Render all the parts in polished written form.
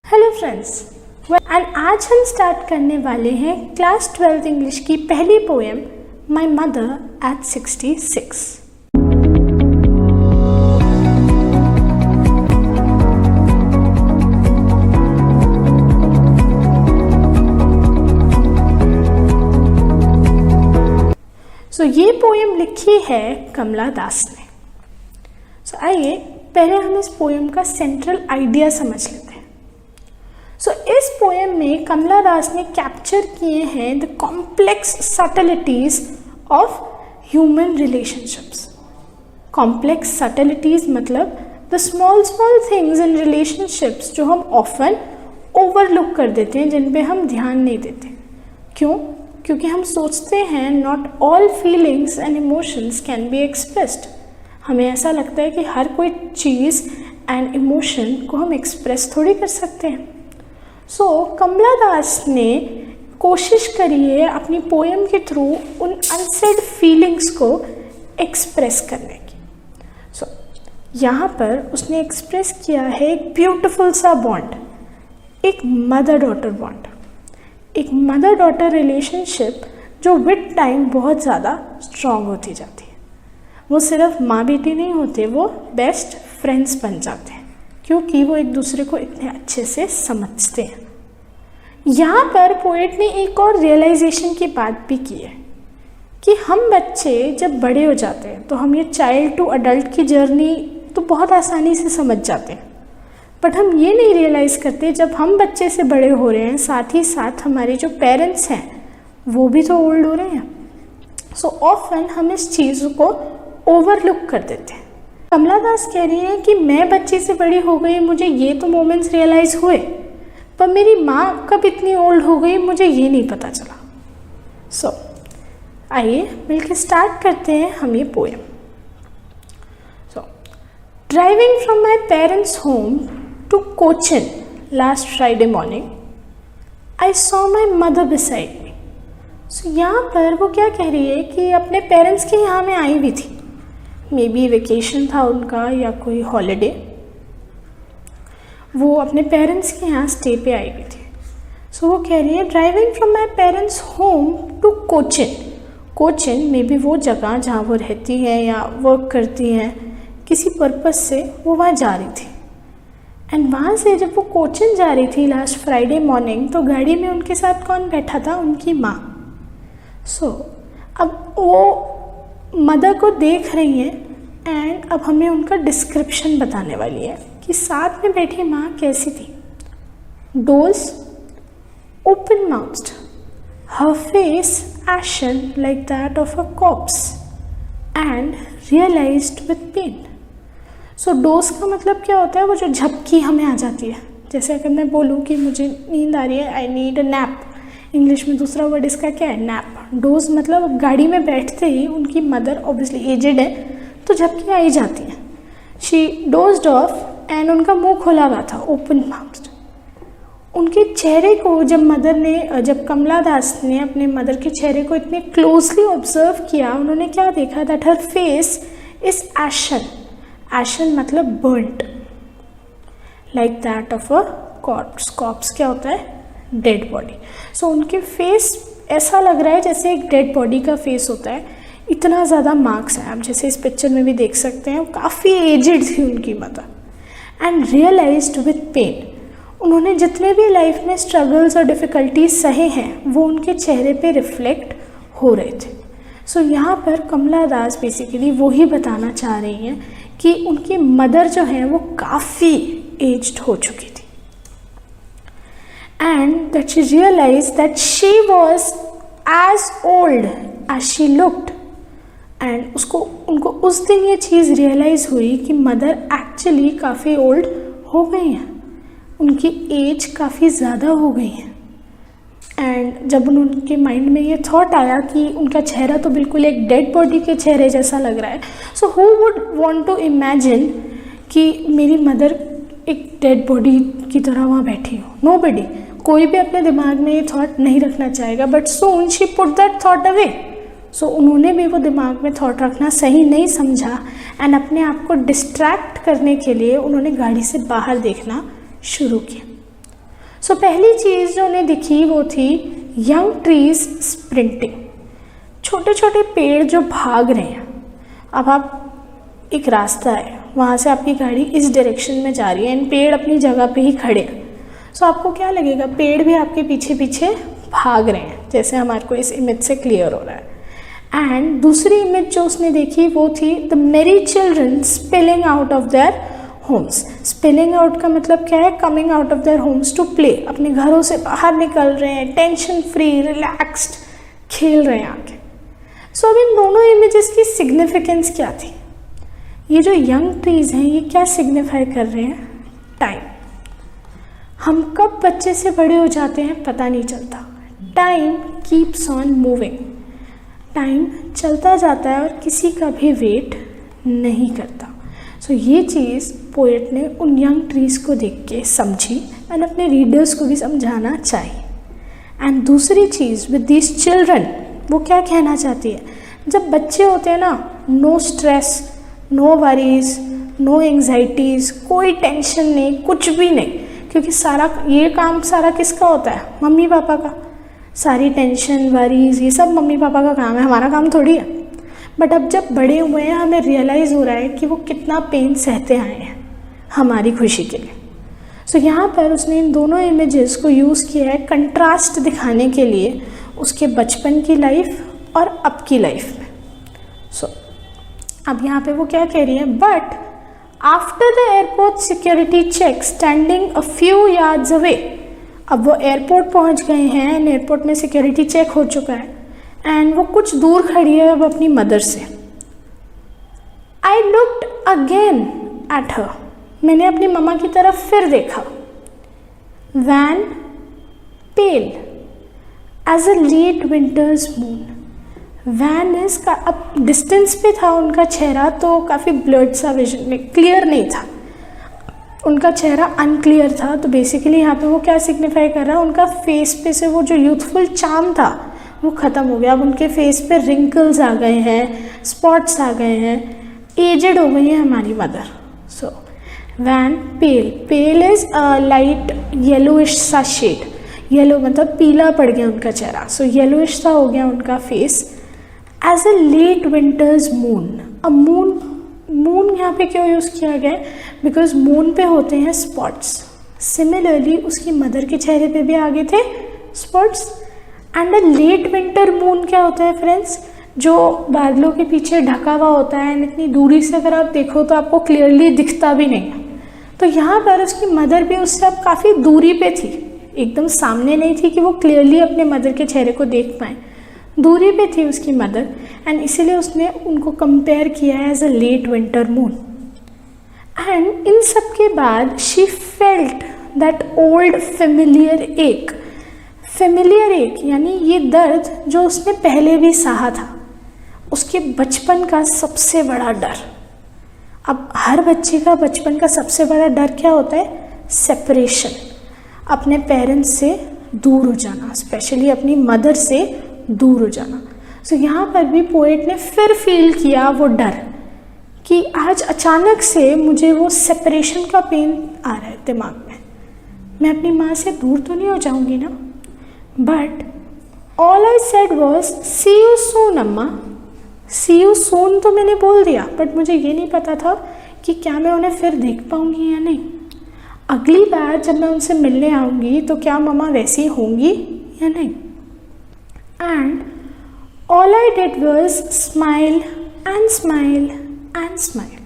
Hello friends, and आज हम start करने वाले हैं क्लास 12th इंग्लिश की पहली पोएम माई मदर एट 66। ये पोएम लिखी है कमला दास ने। आइए पहले हम इस पोएम का सेंट्रल आइडिया समझ लेते हैं। इस पोएम में कमला दास ने कैप्चर किए हैं the complex subtleties of human relationships. Complex subtleties मतलब the small things in relationships जो हम ऑफन ओवरलुक कर देते हैं, जिन पे हम ध्यान नहीं देते। क्यों? क्योंकि हम सोचते हैं not all feelings and emotions can be expressed. हमें ऐसा लगता है कि हर कोई चीज़ एंड इमोशन को हम एक्सप्रेस थोड़ी कर सकते हैं। कमला दास ने कोशिश करी है अपनी पोएम के थ्रू उन अनसेड फीलिंग्स को एक्सप्रेस करने की। यहाँ पर उसने एक्सप्रेस किया है एक ब्यूटीफुल सा बॉन्ड, एक मदर डॉटर बॉन्ड, एक मदर डॉटर रिलेशनशिप जो विद टाइम बहुत ज़्यादा स्ट्रॉन्ग होती जाती है। वो सिर्फ माँ बेटी नहीं होते, वो बेस्ट फ्रेंड्स बन जाते हैं क्योंकि वो एक दूसरे को इतने अच्छे से समझते हैं। यहाँ पर पोएट ने एक और रियलाइजेशन की बात भी की है कि हम बच्चे जब बड़े हो जाते हैं तो हम ये चाइल्ड टू अडल्ट की जर्नी तो बहुत आसानी से समझ जाते हैं, बट हम ये नहीं रियलाइज़ करते जब हम बच्चे से बड़े हो रहे हैं साथ ही साथ हमारे जो पेरेंट्स हैं वो भी तो ओल्ड हो रहे हैं। ऑफन हम इस चीज़ को ओवरलुक कर देते हैं। कमला दास कह रही हैं कि मैं बच्चे से बड़ी हो गई, मुझे ये तो मोमेंट्स रियलाइज़ हुए, पर मेरी माँ कब इतनी ओल्ड हो गई मुझे ये नहीं पता चला। आइए मिलकर स्टार्ट करते हैं हम ये poem. Driving from my parents home to Cochin last Friday morning, I saw my mother beside me. यहाँ पर वो क्या कह रही है कि अपने पेरेंट्स के यहाँ में आई हुई थी, मे बी वेकेशन था उनका या कोई हॉलीडे, वो अपने पेरेंट्स के यहाँ स्टे पे आई हुई थी। वो कह रही है driving from my parents home to Cochin. Cochin may be वो जगह जहाँ वो रहती है या वर्क करती हैं, किसी पर्पज़ से वो वहाँ जा रही थी। एंड वहाँ से जब वो कोचिन जा रही थी लास्ट फ्राइडे मॉर्निंग, तो गाड़ी में उनके साथ कौन बैठा था? उनकी माँ। अब वो मदर को देख रही हैं एंड अब हमें उनका डिस्क्रिप्शन बताने वाली है कि साथ में बैठी माँ कैसी थी। Doze open mouthed, her face ashen like that of a corpse and realized with pain. Dose का मतलब क्या होता है? वो जो झपकी हमें आ जाती है। जैसे अगर मैं बोलूँ कि मुझे नींद आ रही है, I need a nap, English में दूसरा वर्ड इसका क्या है? नैप। डोज मतलब गाड़ी में बैठते ही उनकी मदर ऑब्वियसली एजेड है तो झपकी आ ही जाती है। शी डोज्ड ऑफ एंड उनका मुंह खोला हुआ था, ओपन माउथ्ड। उनके चेहरे को जब कमला दास ने अपने मदर के चेहरे को इतने क्लोजली ऑब्जर्व किया, उन्होंने क्या देखा? दैट हर फेस इज एशन। एशन मतलब burnt, like that of a corps. Corps क्या होता है? Dead body. उनके फेस ऐसा लग रहा है जैसे एक डेड बॉडी का फेस होता है, इतना ज़्यादा मार्क्स हैं। आप जैसे इस पिक्चर में भी देख सकते हैं, काफ़ी एजेड थी उनकी mother. And realised with pain, उन्होंने जितने भी लाइफ में स्ट्रगल्स और डिफ़िकल्टीज सहे हैं वो उनके चेहरे पे रिफ्लेक्ट हो रहे थे। यहाँ पर कमला दास बेसिकली वही बताना चाह रही हैं कि उनकी मदर जो है वो काफ़ी एज्ड हो चुकी थी and that she realise that she was as old as she looked. And उनको उस दिन ये चीज़ रियलाइज़ हुई कि मदर एक्चुअली काफ़ी ओल्ड हो गई हैं, उनकी एज काफ़ी ज़्यादा हो गई है। एंड जब उनके माइंड में ये थॉट आया कि उनका चेहरा तो बिल्कुल एक डेड बॉडी के चेहरे जैसा लग रहा है, who would want to imagine कि मेरी मदर एक डेड बॉडी की तरह वहाँ बैठी हो? नोबडी। कोई भी अपने दिमाग में ये थॉट नहीं रखना चाहेगा, but soon she put that thought away. उन्होंने भी वो दिमाग में थॉट रखना सही नहीं समझा एंड अपने आप को डिस्ट्रैक्ट करने के लिए उन्होंने गाड़ी से बाहर देखना शुरू किया। सो पहली चीज़ जो उन्हें दिखी वो थी यंग ट्रीज स्प्रिंटिंग, छोटे छोटे पेड़ जो भाग रहे हैं। अब आप एक रास्ता है, वहाँ से आपकी गाड़ी इस डायरेक्शन में जा रही है एंड पेड़ अपनी जगह पे ही खड़े हैं। सो आपको क्या लगेगा, पेड़ भी आपके पीछे पीछे भाग रहे हैं, जैसे हमारे को इस इमेज से क्लियर हो रहा है। एंड दूसरी इमेज जो उसने देखी वो थी the merry children spilling out of their homes. Spilling out का मतलब क्या है, coming out of their homes to play, अपने घरों से बाहर निकल रहे हैं, टेंशन फ्री, रिलैक्स्ड, खेल रहे हैं आके। सो अब इन दोनों इमेजेस की सिग्निफिकेंस क्या थी? ये जो यंग ट्रीज हैं ये क्या सिग्निफाई कर रहे हैं? टाइम। हम कब बच्चे से बड़े हो जाते हैं पता नहीं चलता। Time keeps on moving, time चलता जाता है और किसी का भी वेट नहीं करता। सो ये चीज़ पोएट ने उन यंग ट्रीज़ को देख के समझी एंड अपने रीडर्स को भी समझाना चाहिए। एंड दूसरी चीज़ विद दीज चिल्ड्रन, वो क्या कहना चाहती है, जब बच्चे होते हैं ना, no stress, no worries, no anxieties, कोई टेंशन नहीं, कुछ भी नहीं, क्योंकि सारा ये काम सारा किसका होता है? मम्मी पापा का। सारी टेंशन वरीज ये सब मम्मी पापा का काम है, हमारा काम थोड़ी है। बट अब जब बड़े हुए हैं हमें रियलाइज़ हो रहा है कि वो कितना पेन सहते आए हैं हमारी खुशी के लिए। सो यहाँ पर उसने इन दोनों इमेजेस को यूज़ किया है कंट्रास्ट दिखाने के लिए उसके बचपन की लाइफ और अब की लाइफ में। सो अब यहाँ पे वो क्या कह रही है, but after the airport security check standing a few yards away. अब वो एयरपोर्ट पहुँच गए हैं एंड एयरपोर्ट में सिक्योरिटी चेक हो चुका है एंड वो कुछ दूर खड़ी है अब अपनी मदर से। I looked again at her, मैंने अपनी मम्मा की तरफ फिर देखा। Wan pale as a late winter's moon. Wan is का अब डिस्टेंस पे था उनका चेहरा, तो काफ़ी ब्लर्ड सा विजन में, क्लियर नहीं था उनका चेहरा, अनक्लियर था। तो बेसिकली यहाँ पे वो क्या सिग्निफाई कर रहा है, उनका फेस पे से वो जो यूथफुल चार्म था वो ख़त्म हो गया। अब उनके फेस पे रिंकल्स आ गए हैं, स्पॉट्स आ गए हैं, एजेड हो गई है हमारी mother. So wan pale, pale is light yellowish सा शेड, येलो मतलब पीला पड़ गया उनका चेहरा। सो येलोइश सा हो गया उनका face. As a late winter's moon, अब मून यहाँ पे क्यों यूज़ किया गया है, बिकॉज मून पे होते हैं स्पॉट्स। सिमिलरली उसकी मदर के चेहरे पे भी आगे थे spots. And a late winter moon क्या होता है फ्रेंड्स, जो बादलों के पीछे ढका हुआ होता है एंड इतनी दूरी से अगर आप देखो तो आपको क्लियरली दिखता भी नहीं है। तो यहाँ पर उसकी मदर भी उससे अब काफ़ी दूरी पे थी, एकदम सामने नहीं थी कि वो क्लियरली अपने मदर के चेहरे को देख पाए, दूरी पे थी उसकी मदर। एंड इसीलिए उसने उनको कंपेयर किया है as a late winter moon. And इन सब के बाद she felt that old familiar ache. Familiar ache यानी ये दर्द जो उसने पहले भी सहा था, उसके बचपन का सबसे बड़ा डर। अब हर बच्चे का बचपन का सबसे बड़ा डर क्या होता है? सेपरेशन, अपने पेरेंट्स से दूर हो जाना, स्पेशली अपनी मदर से दूर हो जाना। सो यहाँ पर भी पोएट ने फिर फील किया वो डर कि आज अचानक से मुझे वो सेपरेशन का पेन आ रहा है दिमाग में, मैं अपनी माँ से दूर तो नहीं हो जाऊँगी ना। But all I said was see you soon amma. See you सून तो मैंने बोल दिया, बट मुझे ये नहीं पता था कि क्या मैं उन्हें फिर देख पाऊँगी या नहीं। अगली बार जब मैं उनसे मिलने आऊँगी तो क्या मम्मा वैसी होंगी या नहीं। And all I did was smile and smile and smile.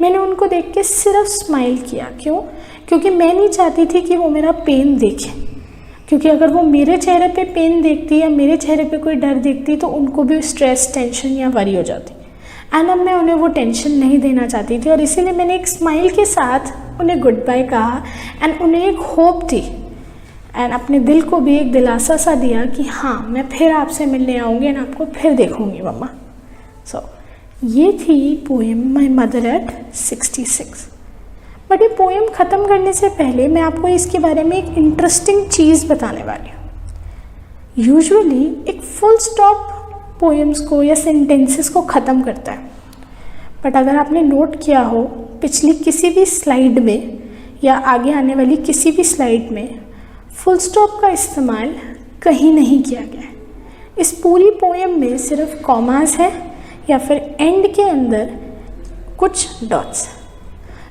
मैंने उनको देख के सिर्फ स्माइल किया। क्यों? क्योंकि मैं नहीं चाहती थी कि वो मेरा पेन देखें, क्योंकि अगर वो मेरे चेहरे पे पेन देखती या मेरे चेहरे पे कोई डर देखती तो उनको भी स्ट्रेस, टेंशन या वरी हो जाती। एंड अब मैं उन्हें वो टेंशन नहीं देना चाहती थी और इसीलिए मैंने एक स्माइल के साथ उन्हें गुड बाय कहा एंड उन्हें एक होप दी एंड अपने दिल को भी एक दिलासा सा दिया कि हाँ मैं फिर आपसे मिलने आऊँगी एंड आपको फिर देखूँगी मम्मा। सो ये थी poem my mother eight 66। But ये पोएम ख़त्म करने से पहले मैं आपको इसके बारे में एक इंटरेस्टिंग चीज़ बताने वाली हूँ। यूजुअली एक फुल स्टॉप पोएम्स को या सेंटेंसेस को ख़त्म करता है, बट अगर आपने नोट किया हो पिछली किसी भी स्लाइड में या आगे आने वाली किसी भी स्लाइड में फुल स्टॉप का इस्तेमाल कहीं नहीं किया गया है। इस पूरी पोएम में सिर्फ कॉमास है या फिर एंड के अंदर कुछ dots.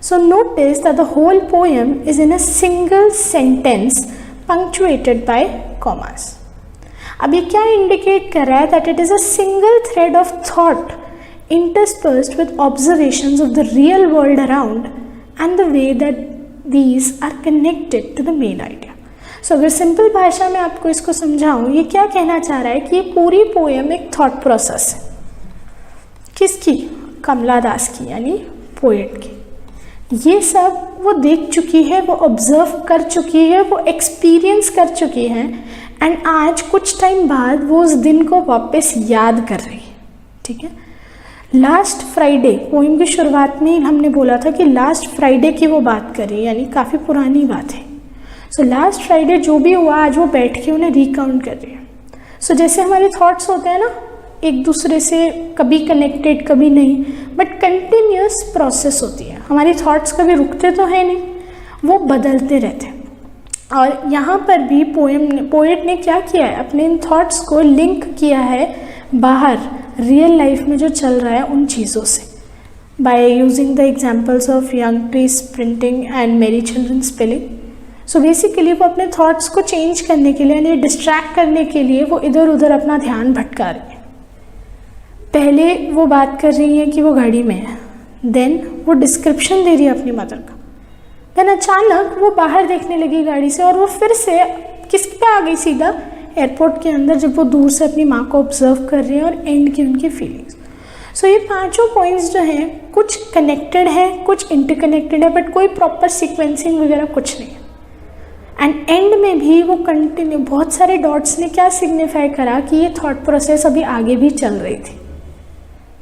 So notice that the whole poem is in a single sentence punctuated by commas. अब ये क्या इंडिकेट कर रहा है? That it is a single thread of thought interspersed with observations of the real world around and the way that these are connected to the main idea. So अगर simple भाषा में आपको इसको समझाऊं, ये क्या कहना चाह रहा है कि ये पूरी पोएम एक थॉट प्रोसेस है। किसकी? कमला दास की, यानी पोएट की। ये सब वो देख चुकी है, वो ऑब्जर्व कर चुकी है, वो एक्सपीरियंस कर चुकी है, एंड आज कुछ टाइम बाद वो उस दिन को वापस याद कर रही है। ठीक है, लास्ट फ्राइडे, पोएम की शुरुआत में ही हमने बोला था कि लास्ट फ्राइडे की वो बात करी, यानी काफ़ी पुरानी बात है। सो लास्ट फ्राइडे जो भी हुआ, आज वो बैठ के उन्हें रिकाउंट कर रही है। सो जैसे हमारे थॉट्स होते हैं ना, एक दूसरे से कभी कनेक्टेड कभी नहीं, बट कंटिन्यूस प्रोसेस होती है। हमारी थॉट्स कभी रुकते तो है नहीं, वो बदलते रहते हैं। और यहाँ पर भी पोएट ने क्या किया है, अपने इन थॉट्स को लिंक किया है बाहर रियल लाइफ में जो चल रहा है उन चीज़ों से, by using the examples of young tree sprinting and मेरी चिल्ड्रन स्पेलिंग। सो बेसिकली वो अपने थॉट्स को चेंज करने के लिए, यानी डिस्ट्रैक्ट करने के लिए वो इधर उधर अपना ध्यान भटका रही है। पहले वो बात कर रही है कि वो गाड़ी में है, देन वो डिस्क्रिप्शन दे रही है अपनी मदर का, देन अचानक वो बाहर देखने लगी गाड़ी से, और वो फिर से किस पे आ गई? सीधा एयरपोर्ट के अंदर, जब वो दूर से अपनी माँ को ऑब्जर्व कर रही है, और एंड की उनकी फीलिंग्स। सो ये पांचों पॉइंट्स जो हैं कुछ कनेक्टेड हैं, कुछ इंटरकनेक्टेड है, बट कोई प्रॉपर सीक्वेंसिंग वगैरह कुछ नहीं है। एंड एंड में भी वो कंटिन्यू, बहुत सारे डॉट्स ने क्या सिग्निफाई करा कि ये थॉट प्रोसेस अभी आगे भी चल रही थी,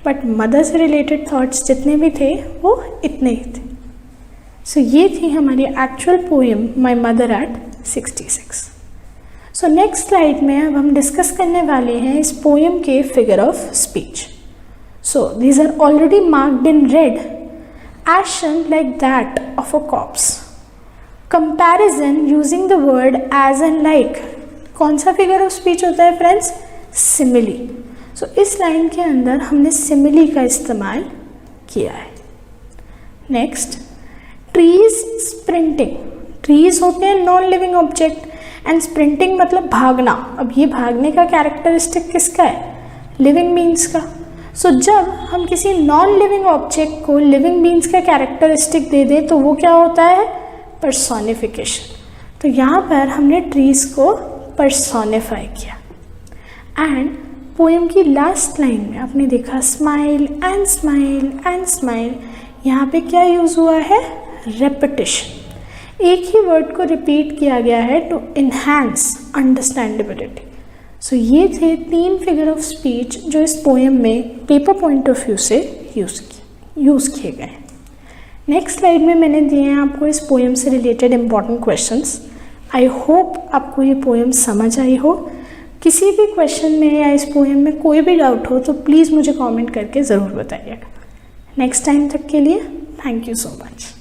बट मदर से रिलेटेड थॉट्स जितने भी थे वो इतने ही थे। सो ये थी हमारी actual poem my mother eight 66। So next slide में अब हम डिस्कस करने वाले हैं इस पोएम के figure of speech. So these are already marked in red, action like that of a corpse, comparison using the word as and like. कौन सा फिगर ऑफ स्पीच होता है फ्रेंड्स? सिमिली। सो इस लाइन के अंदर हमने सिमिली का इस्तेमाल किया है। Next, trees sprinting. ट्रीज होते हैं non living object, and sprinting मतलब भागना। अब ये भागने का कैरेक्टरिस्टिक किसका है? लिविंग बींग्स का। सो जब हम किसी नॉन लिविंग ऑब्जेक्ट को लिविंग बींग्स का कैरेक्टरिस्टिक दे दें तो वो क्या होता है? पर्सोनिफिकेशन। तो यहाँ पर हमने ट्रीज को पर्सोनिफाई किया। एंड पोएम की लास्ट लाइन में आपने देखा smile and smile and smile, यहाँ पे क्या यूज़ हुआ है? रेपिटेशन। एक ही वर्ड को रिपीट किया गया है टू इन्हांस अंडरस्टैंडेबिलिटी। सो ये थे 3 फिगर ऑफ स्पीच जो इस पोएम में पेपर पॉइंट ऑफ व्यू से यूज़ किए गए। नेक्स्ट स्लाइड में मैंने दिए हैं आपको इस पोएम से related important questions. I hope आपको ये पोएम समझ आई हो। किसी भी क्वेश्चन में या इस पोएम में कोई भी डाउट हो तो प्लीज़ मुझे कमेंट करके ज़रूर बताइएगा। नेक्स्ट टाइम तक के लिए थैंक यू सो मच।